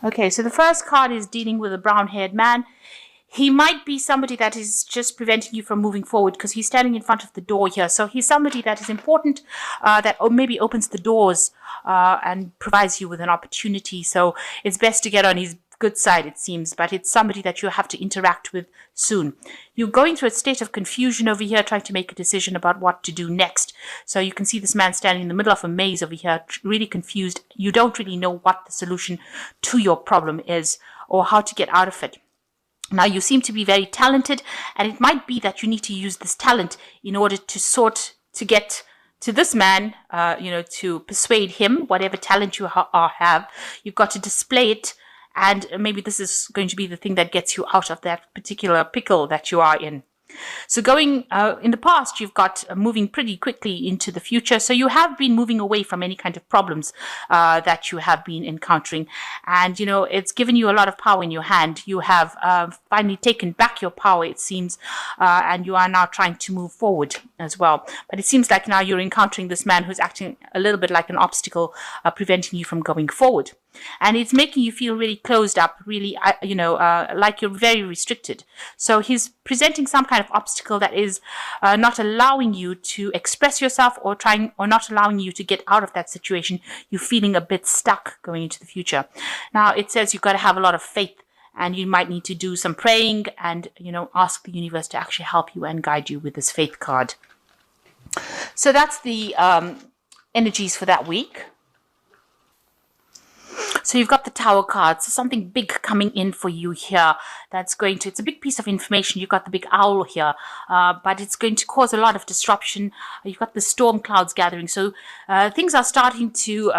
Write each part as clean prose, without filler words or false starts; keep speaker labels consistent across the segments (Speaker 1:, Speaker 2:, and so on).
Speaker 1: Okay, so the first card is dealing with a brown-haired man. He might be somebody that is just preventing you from moving forward because he's standing in front of the door here. So he's somebody that is important, that maybe opens the doors and provides you with an opportunity. So it's best to get on his good side, it seems, but it's somebody that you have to interact with soon. You're going through a state of confusion over here, trying to make a decision about what to do next. So you can see this man standing in the middle of a maze over here, really confused. You don't really know what the solution to your problem is or how to get out of it. Now, you seem to be very talented, and it might be that you need to use this talent in order to get to this man, to persuade him, whatever talent you have. You've got to display it, and maybe this is going to be the thing that gets you out of that particular pickle that you are in. So going in the past, you've got moving pretty quickly into the future. So you have been moving away from any kind of problems that you have been encountering. And, it's given you a lot of power in your hand. You have finally taken back your power, it seems, and you are now trying to move forward as well. But it seems like now you're encountering this man who's acting a little bit like an obstacle, preventing you from going forward. And it's making you feel really closed up, really, like you're very restricted. So he's presenting some kind of obstacle that is not allowing you to express yourself or not allowing you to get out of that situation. You're feeling a bit stuck going into the future. Now, it says you've got to have a lot of faith, and you might need to do some praying and, ask the universe to actually help you and guide you with this faith card. So that's the energies for that week. So you've got the Tower cards, so something big coming in for you here. It's a big piece of information. You've got the big owl here, but it's going to cause a lot of disruption. You've got the storm clouds gathering. So things are starting to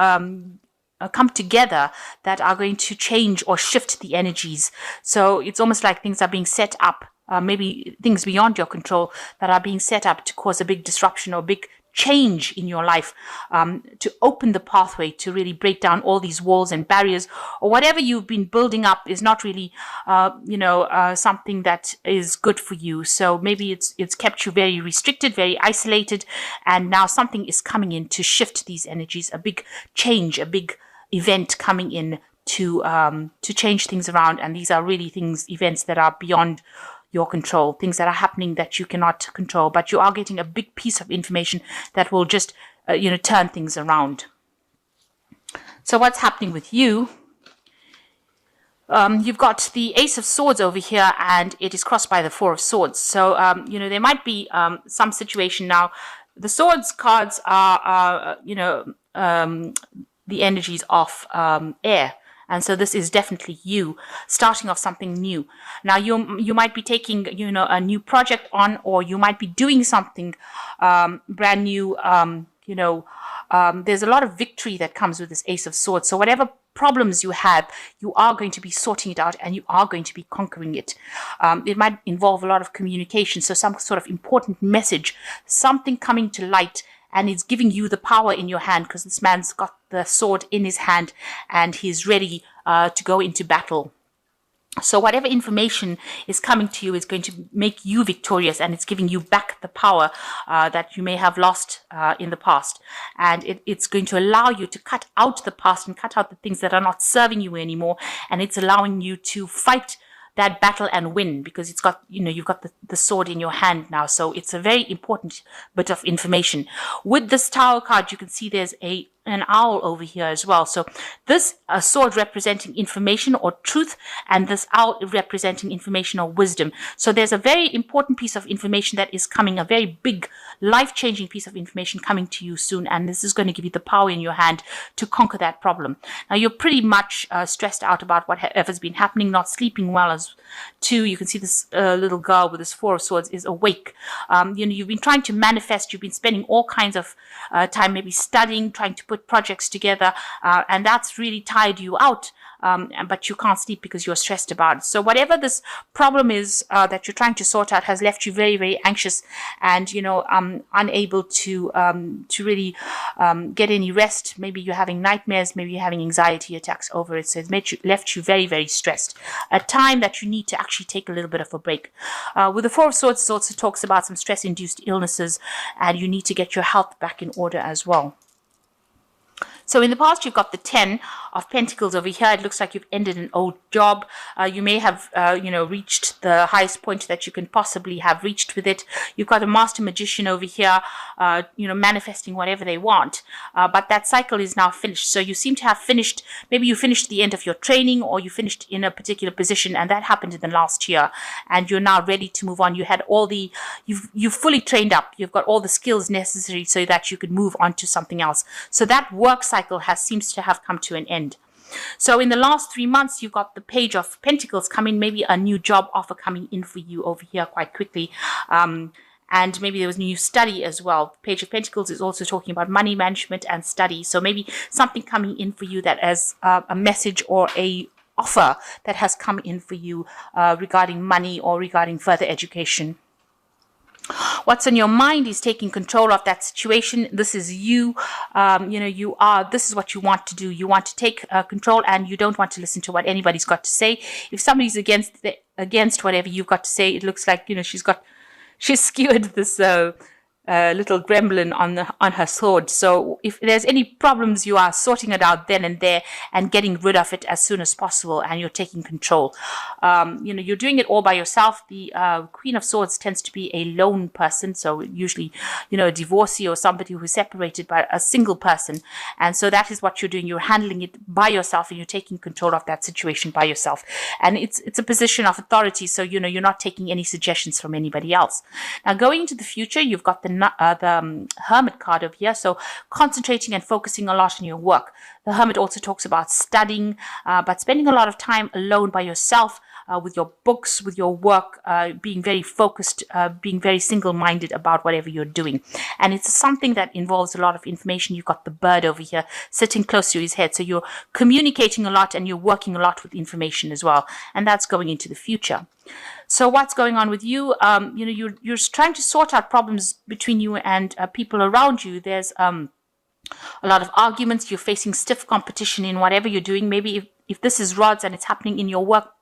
Speaker 1: come together that are going to change or shift the energies. So it's almost like things are being set up, maybe things beyond your control that are being set up to cause a big disruption or big change in your life, to open the pathway to really break down all these walls and barriers, or whatever you've been building up is not really something that is good for you. So maybe it's kept you very restricted, very isolated, and now something is coming in to shift these energies, a big change, a big event coming in to change things around. And these are really events that are beyond your control, things that are happening that you cannot control, but you are getting a big piece of information that will just, turn things around. So what's happening with you? You've got the Ace of Swords over here, and it is crossed by the Four of Swords. So, there might be some situation now. The Swords cards are, the energies of air. And so this is definitely you starting off something new. Now you might be taking, a new project on, or you might be doing something brand new. There's a lot of victory that comes with this Ace of Swords. So whatever problems you have, you are going to be sorting it out, and you are going to be conquering it. It might involve a lot of communication. So some sort of important message, something coming to light, and it's giving you the power in your hand, because this man's got the sword in his hand and he's ready to go into battle. So whatever information is coming to you is going to make you victorious, and it's giving you back the power that you may have lost in the past. And it's going to allow you to cut out the past and cut out the things that are not serving you anymore. And it's allowing you to fight that battle and win, because it's got, you've got the sword in your hand now. So it's a very important bit of information. With this Tower card, you can see there's an owl over here as well. So this sword representing information or truth, and this owl representing information or wisdom. So there's a very important piece of information that is coming, a very big life-changing piece of information coming to you soon, and this is going to give you the power in your hand to conquer that problem. Now you're pretty much stressed out about whatever's been happening, not sleeping well as too. You can see this little girl with this Four of Swords is awake. You've been trying to manifest, you've been spending all kinds of time maybe studying, trying to put projects together, and that's really tired you out. But you can't sleep because you're stressed about it. So whatever this problem is that you're trying to sort out has left you very, very anxious, and unable to really get any rest. Maybe you're having nightmares, maybe you're having anxiety attacks over it. So it's left you very, very stressed. A time that you need to actually take a little bit of a break. With the Four of Swords, it also talks about some stress-induced illnesses, and you need to get your health back in order as well. So in the past, you've got the 10 of Pentacles over here, it looks like you've ended an old job. You may have, reached the highest point that you can possibly have reached with it. You've got a Master Magician over here, manifesting whatever they want. But that cycle is now finished. So you seem to have finished, maybe you finished the end of your training, or you finished in a particular position, and that happened in the last year. And you're now ready to move on. You had you've fully trained up. You've got all the skills necessary so that you could move on to something else. So that work cycle seems to have come to an end. So in the last 3 months, you've got the Page of Pentacles coming, maybe a new job offer coming in for you over here quite quickly. And maybe there was new study as well. Page of Pentacles is also talking about money management and study. So maybe something coming in for you that as a message or a offer that has come in for you regarding money or regarding further education. What's on your mind is taking control of that situation. This is you. This is what you want to do. You want to take control, and you don't want to listen to what anybody's got to say. If somebody's against whatever you've got to say, it looks like, she's skewered this little gremlin on her sword. So if there's any problems, you are sorting it out then and there and getting rid of it as soon as possible, and you're taking control. You're doing it all by yourself. The Queen of Swords tends to be a lone person, so usually, a divorcee or somebody who's separated by a single person. And so that is what you're doing. You're handling it by yourself, and you're taking control of that situation by yourself. And it's a position of authority, so you're not taking any suggestions from anybody else. Now, going into the future, you've got the Hermit card over here, so concentrating and focusing a lot on your work. The Hermit also talks about studying, but spending a lot of time alone by yourself, with your books, with your work, being very focused, being very single-minded about whatever you're doing. And it's something that involves a lot of information. You've got the Bird over here sitting close to his head, so you're communicating a lot and you're working a lot with information as well, and that's going into the future. So what's going on with you? You're trying to sort out problems between you and people around you. There's a lot of arguments. You're facing stiff competition in whatever you're doing. Maybe if this is rods and it's happening in your work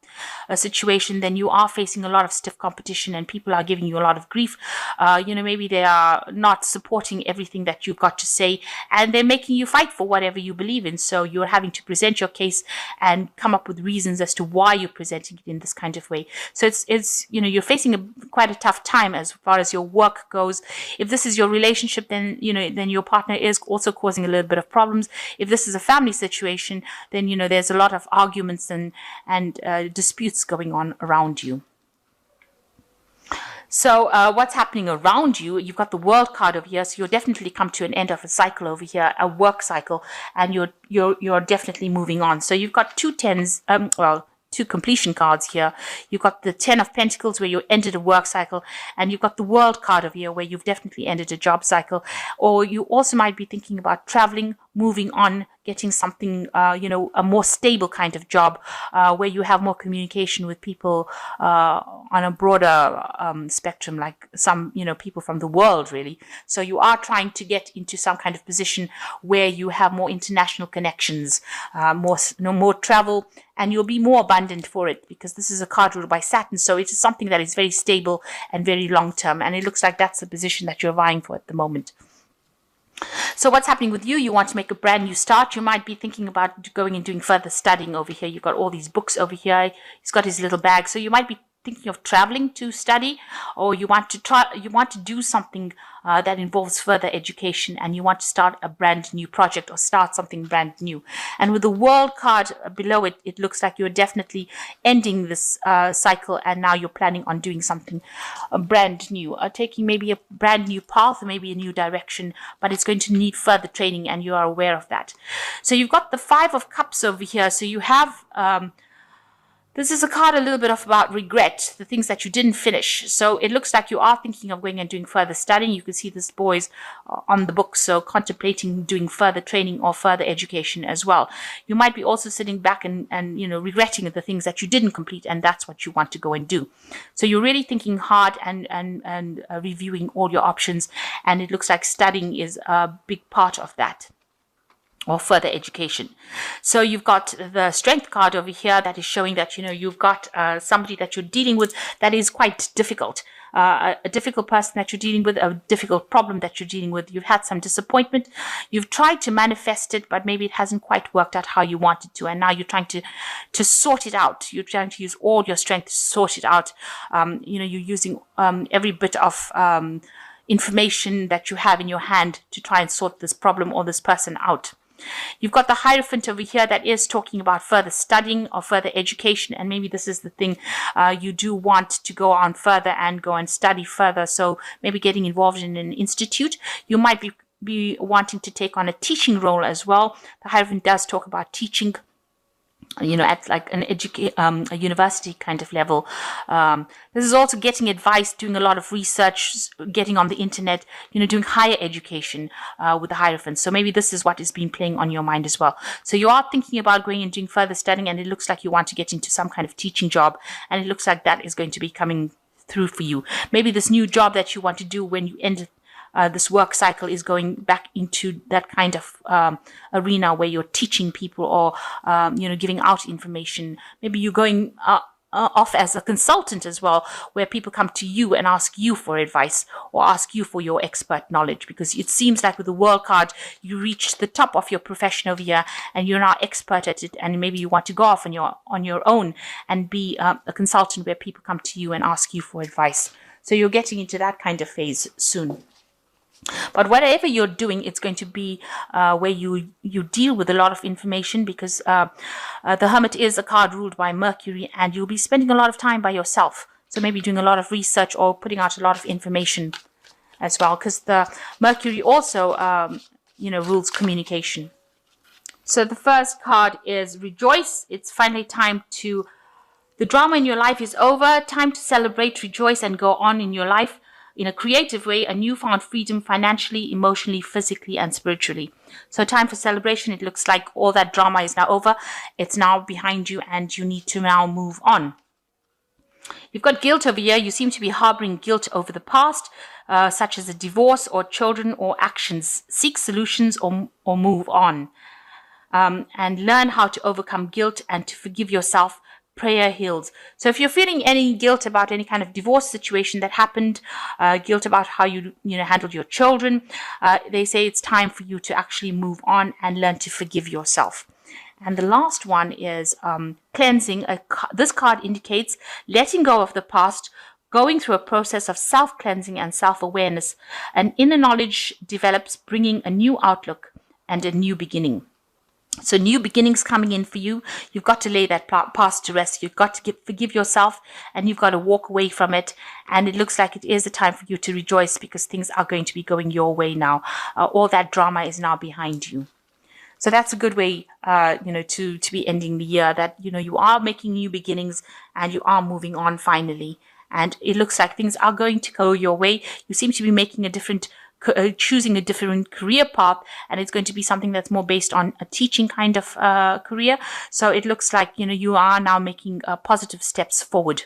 Speaker 1: situation, then you are facing a lot of stiff competition and people are giving you a lot of grief. Maybe they are not supporting everything that you've got to say, and they're making you fight for whatever you believe in. So you're having to present your case and come up with reasons as to why you're presenting it in this kind of way. So you're facing quite a tough time as far as your work goes. If this is your relationship, then your partner is also causing a little bit of problems. If this is a family situation, then there's a lot of arguments and disputes going on around you. So what's happening around you? You've got the World card over here, so you'll definitely come to an end of a cycle over here, a work cycle, and you're definitely moving on. So you've got two completion cards here. You've got the 10 of Pentacles where you ended a work cycle, and you've got the World card over here where you've definitely ended a job cycle. Or you also might be thinking about traveling, moving on, getting something, a more stable kind of job where you have more communication with people on a broader spectrum, like some, people from the world, really. So you are trying to get into some kind of position where you have more international connections, more travel, and you'll be more abundant for it, because this is a card ruled by Saturn. So it is something that is very stable and very long term. And it looks like that's the position that you're vying for at the moment. So what's happening with you? You want to make a brand new start. You might be thinking about going and doing further studying over here. You've got all these books over here. He's got his little bag. So you might be thinking of traveling to study, or you want to do something that involves further education, and you want to start a brand new project or start something brand new. And with the World card below it, it looks like you're definitely ending this cycle, and now you're planning on doing something brand new, taking maybe a brand new path or maybe a new direction, but it's going to need further training, and you are aware of that. So you've got the 5 of Cups over here. So you have this is a card a little bit about regret, the things that you didn't finish. So it looks like you are thinking of going and doing further studying. You can see this boy's on the book, so contemplating doing further training or further education as well. You might be also sitting back and regretting the things that you didn't complete, and that's what you want to go and do. So you're really thinking hard and reviewing all your options, and it looks like studying is a big part of that. or further education. So you've got the strength card over here that is showing that, you've got somebody that you're dealing with that is quite difficult. A difficult person that you're dealing with, a difficult problem that you're dealing with. You've had some disappointment. You've tried to manifest it, but maybe it hasn't quite worked out how you wanted to. And now you're trying to sort it out. You're trying to use all your strength to sort it out. You're using every bit of information that you have in your hand to try and sort this problem or this person out. You've got the Hierophant over here that is talking about further studying or further education, and maybe this is the thing you do want to go on further and go and study further. So maybe getting involved in an institute. You might be wanting to take on a teaching role as well. The Hierophant does talk about teaching, at like a university kind of level. This is also getting advice, doing a lot of research, getting on the internet, doing higher education with the Hierophant. So maybe this is what is being playing on your mind as well. So you are thinking about going and doing further studying, and it looks like you want to get into some kind of teaching job, and it looks like that is going to be coming through for you. Maybe this new job that you want to do when you end this work cycle is going back into that kind of arena where you're teaching people or, giving out information. Maybe you're going off as a consultant as well, where people come to you and ask you for advice or ask you for your expert knowledge, because it seems like with the World card, you reached the top of your profession over here and you're now expert at it. And maybe you want to go off on your own and be a consultant where people come to you and ask you for advice. So you're getting into that kind of phase soon. But whatever you're doing, it's going to be where you deal with a lot of information, because the Hermit is a card ruled by Mercury, and you'll be spending a lot of time by yourself. So maybe doing a lot of research or putting out a lot of information as well, because the Mercury also, rules communication. So the first card is Rejoice. It's finally time to, the drama in your life is over. Time to celebrate, rejoice, and go on in your life in a creative way, a newfound freedom financially, emotionally, physically, and spiritually. So time for celebration. It looks like all that drama is now over. It's now behind you, and you need to now move on. You've got guilt over here. You seem to be harboring guilt over the past, such as a divorce or children or actions. Seek solutions or move on. And learn how to overcome guilt and to forgive yourself. Prayer heals. So if you're feeling any guilt about any kind of divorce situation that happened, guilt about how you handled your children, they say it's time for you to actually move on and learn to forgive yourself. And the last one is cleansing. This card indicates letting go of the past, going through a process of self-cleansing and self-awareness. An inner knowledge develops, bringing a new outlook and a new beginning. So new beginnings coming in for you. You've got to lay that past to rest. You've got to forgive yourself, and you've got to walk away from it. And it looks like it is a time for you to rejoice, because things are going to be going your way now. All that drama is now behind you. So that's a good way, to be ending the year, that, you are making new beginnings and you are moving on finally. And it looks like things are going to go your way. You seem to be making choosing a different career path, and it's going to be something that's more based on a teaching kind of career. So it looks like, you are now making positive steps forward.